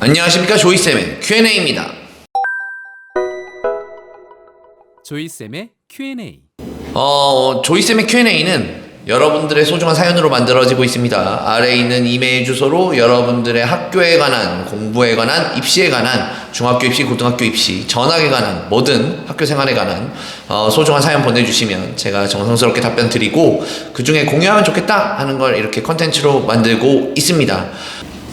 안녕하십니까, 조이쌤의 Q&A입니다. 조이쌤의 Q&A. 조이쌤의 Q&A는 여러분들의 소중한 사연으로 만들어지고 있습니다. 아래에 있는 이메일 주소로 여러분들의 학교에 관한, 공부에 관한, 입시에 관한, 중학교 입시, 고등학교 입시, 전학에 관한, 모든 학교 생활에 관한 소중한 사연 보내주시면 제가 정성스럽게 답변 드리고, 그 중에 공유하면 좋겠다 하는 걸 이렇게 컨텐츠로 만들고 있습니다.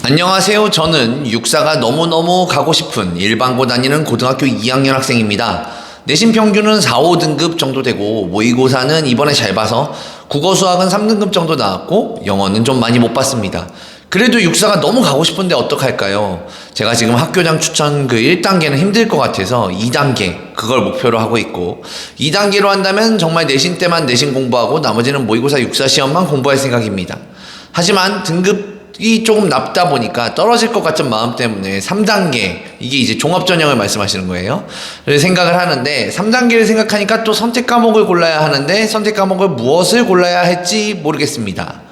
안녕하세요. 저는 육사가 너무너무 가고 싶은 일반고 다니는 고등학교 2학년 학생입니다. 내신 평균은 4, 5등급 정도 되고, 모의고사는 이번에 잘 봐서 국어 수학은 3등급 정도 나왔고, 영어는 좀 많이 못 봤습니다. 그래도 육사가 너무 가고 싶은데 어떡할까요? 제가 지금 학교장 추천 그 1단계는 힘들 것 같아서 2단계 그걸 목표로 하고 있고, 2단계로 한다면 정말 내신 때만 내신 공부하고 나머지는 모의고사 육사 시험만 공부할 생각입니다. 하지만 등급이 조금 낮다 보니까 떨어질 것 같은 마음 때문에 3단계, 이게 이제 종합전형을 말씀하시는 거예요. 그래서 생각을 하는데, 3단계를 생각하니까 또 선택 과목을 골라야 하는데 선택 과목을 무엇을 골라야 할지 모르겠습니다.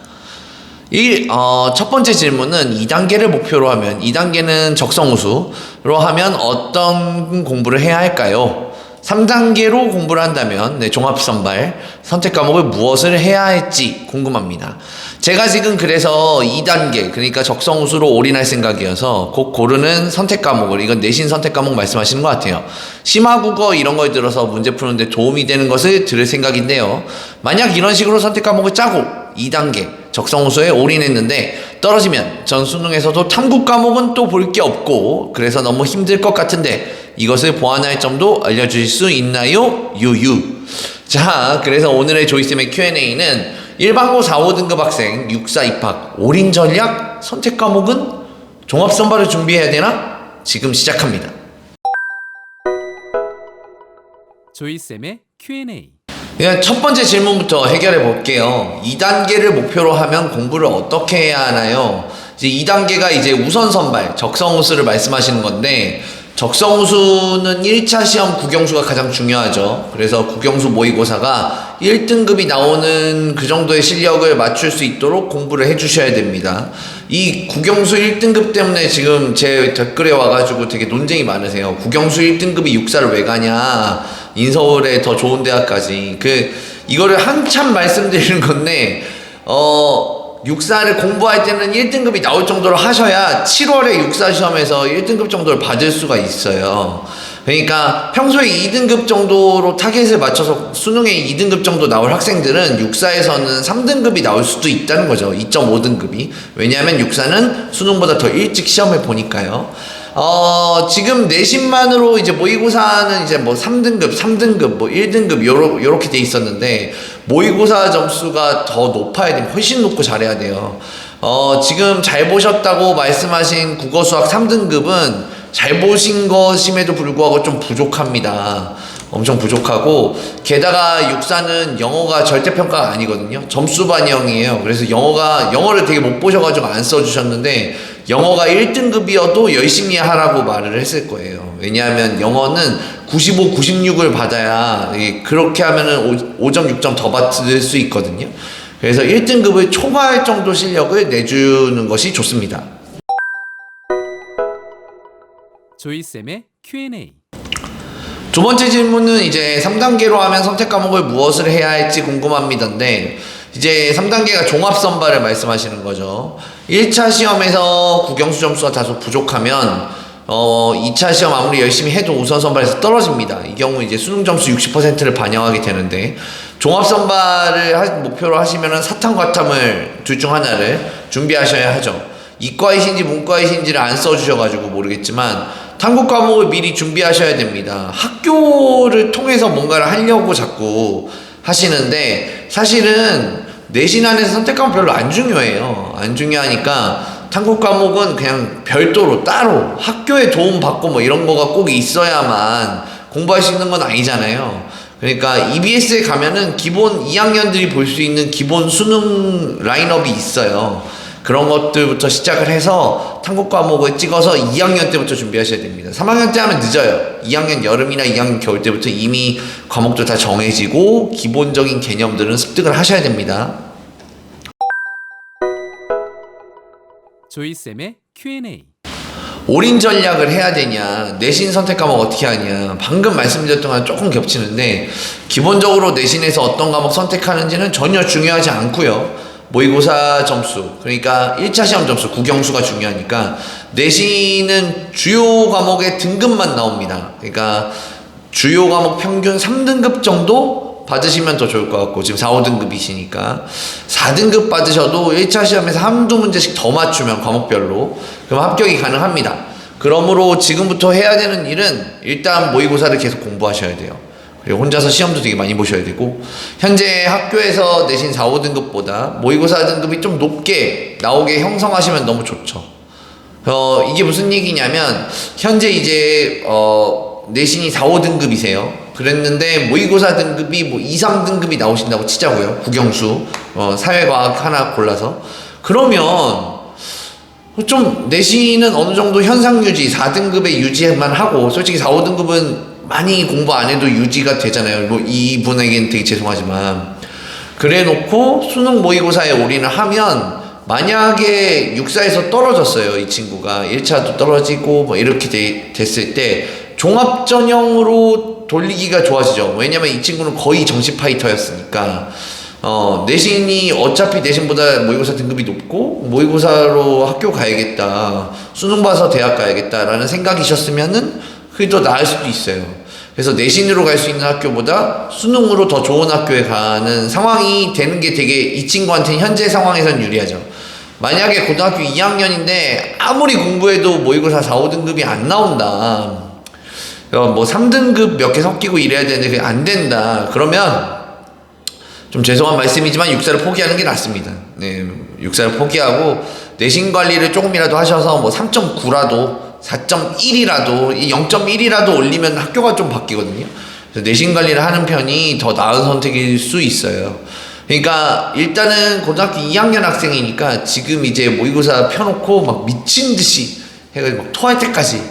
첫 번째 질문은 2단계를 목표로 하면, 2단계는 적성우수로 하면 어떤 공부를 해야 할까요? 3단계로 공부를 한다면 종합선발, 선택 과목을 무엇을 해야 할지 궁금합니다. 제가 지금 그래서 2단계, 그러니까 적성우수로 올인할 생각이어서 곧 고르는 선택 과목을, 이건 내신 선택 과목 말씀하시는 것 같아요. 심화국어 이런 걸 들어서 문제 푸는데 도움이 되는 것을 들을 생각인데요. 만약 이런 식으로 선택 과목을 짜고 2단계 적성우수에 올인했는데 떨어지면 전 수능에서도 탐구 과목은 또 볼 게 없고, 그래서 너무 힘들 것 같은데 이것을 보완할 점도 알려주실 수 있나요? 유유. 자, 그래서 오늘의 조이쌤의 Q&A는 일반고 4, 5등급 학생 육사 입학 올인 전략, 선택 과목은 종합선발을 준비해야 되나? 지금 시작합니다. 조이쌤의 Q&A. 첫 번째 질문부터 해결해 볼게요. 2단계를 목표로 하면 공부를 어떻게 해야 하나요? 이제 2단계가 이제 우선 선발, 적성우수를 말씀하시는 건데, 적성우수는 1차 시험 국영수가 가장 중요하죠. 그래서 국영수 모의고사가 1등급이 나오는 그 정도의 실력을 맞출 수 있도록 공부를 해주셔야 됩니다. 이 국영수 1등급 때문에 지금 제 댓글에 와가지고 되게 논쟁이 많으세요. 국영수 1등급이 육사를 왜 가냐, 인서울에 더 좋은 대학까지. 이거를 한참 말씀드리는 건데, 육사를 공부할 때는 1등급이 나올 정도로 하셔야 7월에 육사 시험에서 1등급 정도를 받을 수가 있어요. 그러니까 평소에 2등급 정도로 타겟을 맞춰서 수능에 2등급 정도 나올 학생들은 육사에서는 3등급이 나올 수도 있다는 거죠. 2.5등급이. 왜냐하면 육사는 수능보다 더 일찍 시험을 보니까요. 지금 내신만으로 이제 모의고사는 이제 뭐 3등급, 뭐 1등급, 요렇게 돼 있었는데, 모의고사 점수가 더 높아야 돼요. 훨씬 높고 잘해야 돼요. 지금 잘 보셨다고 말씀하신 국어 수학 3등급은 잘 보신 것임에도 불구하고 좀 부족합니다. 엄청 부족하고, 게다가 육사는 영어가 절대평가가 아니거든요. 점수 반영이에요. 그래서 영어를 되게 못 보셔가지고 안 써주셨는데, 영어가 1등급이어도 열심히 하라고 말을 했을 거예요. 왜냐하면 영어는 95, 96을 받아야, 그렇게 하면은 5점, 6점 더 받을 수 있거든요. 그래서 1등급을 초과할 정도 실력을 내주는 것이 좋습니다. 조이쌤의 Q&A. 두 번째 질문은 이제 3단계로 하면 선택 과목을 무엇을 해야 할지 궁금합니다인데, 이제 3단계가 종합선발을 말씀하시는 거죠. 1차 시험에서 국영수 점수가 다소 부족하면 2차 시험 아무리 열심히 해도 우선 선발에서 떨어집니다. 이 경우 이제 수능 점수 60%를 반영하게 되는데, 종합선발을 목표로 하시면은 사탐과 탐을 둘 중 하나를 준비하셔야 하죠. 이과이신지 문과이신지를 안 써주셔가지고 모르겠지만 탐구 과목을 미리 준비하셔야 됩니다. 학교를 통해서 뭔가를 하려고 자꾸 하시는데, 사실은 내신 안에서 선택 과목 별로 안 중요해요. 안 중요하니까 탐구 과목은 그냥 별도로 따로 학교에 도움 받고 뭐 이런 거가 꼭 있어야만 공부할 수 있는 건 아니잖아요. 그러니까 EBS에 가면은 기본 2학년들이 볼 수 있는 기본 수능 라인업이 있어요. 그런 것들부터 시작을 해서 탐구 과목을 찍어서 2학년 때부터 준비하셔야 됩니다. 3학년 때 하면 늦어요. 2학년 여름이나 2학년 겨울 때부터 이미 과목도 다 정해지고 기본적인 개념들은 습득을 하셔야 됩니다. 조이쌤의 Q&A. 올인 전략을 해야 되냐, 내신 선택 과목 어떻게 하냐, 방금 말씀드렸던 거랑 조금 겹치는데, 기본적으로 내신에서 어떤 과목 선택하는지는 전혀 중요하지 않고요. 모의고사 점수, 그러니까 1차 시험 점수, 국영수가 중요하니까, 내신은 주요 과목의 등급만 나옵니다. 그러니까 주요 과목 평균 3등급 정도 받으시면 더 좋을 것 같고, 지금 4, 5등급이시니까 4등급 받으셔도 1차 시험에서 한두 문제씩 더 맞추면 과목별로 그럼 합격이 가능합니다. 그러므로 지금부터 해야 되는 일은 일단 모의고사를 계속 공부하셔야 돼요. 그리고 혼자서 시험도 되게 많이 보셔야 되고, 현재 학교에서 내신 4, 5등급보다 모의고사 등급이 좀 높게 나오게 형성하시면 너무 좋죠. 이게 무슨 얘기냐면, 현재 이제 내신이 4, 5등급이세요. 그랬는데 모의고사 등급이 뭐 2, 3등급이 나오신다고 치자고요. 국영수, 사회과학 하나 골라서. 그러면 좀 내신은 어느 정도 현상 유지, 4등급의 유지만 하고, 솔직히 4, 5등급은 많이 공부 안 해도 유지가 되잖아요. 뭐 이분에게는 되게 죄송하지만. 그래 놓고 수능 모의고사에 올인을 하면, 만약에 육사에서 떨어졌어요, 이 친구가. 1차도 떨어지고 뭐 이렇게 됐을 때 종합전형으로 돌리기가 좋아지죠. 왜냐면 이 친구는 거의 정시 파이터였으니까. 내신이 어차피 내신보다 모의고사 등급이 높고, 모의고사로 학교 가야겠다, 수능 봐서 대학 가야겠다라는 생각이셨으면은 그게 더 나을 수도 있어요. 그래서 내신으로 갈 수 있는 학교보다 수능으로 더 좋은 학교에 가는 상황이 되는 게 되게 이 친구한테는 현재 상황에선 유리하죠. 만약에 고등학교 2학년인데 아무리 공부해도 모의고사 4, 5등급이 안 나온다, 뭐 3등급 몇 개 섞이고 이래야 되는데 그게 안 된다, 그러면 좀 죄송한 말씀이지만 육사를 포기하는 게 낫습니다. 네, 육사를 포기하고 내신 관리를 조금이라도 하셔서 뭐 3.9라도 4.1이라도 0.1이라도 올리면 학교가 좀 바뀌거든요. 그래서 내신 관리를 하는 편이 더 나은 선택일 수 있어요. 그러니까 일단은 고등학교 2학년 학생이니까 지금 이제 모의고사 펴놓고 막 미친 듯이 해가지고 막 토할 때까지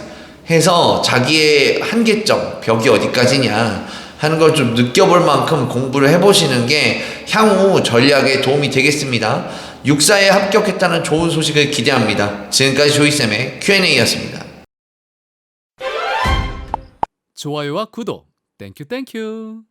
해서 자기의 한계점, 벽이 어디까지냐 하는 걸 좀 느껴볼 만큼 공부를 해보시는 게 향후 전략에 도움이 되겠습니다. 육사에 합격했다는 좋은 소식을 기대합니다. 지금까지 조이쌤의 Q&A였습니다. 좋아요와 구독, 땡큐.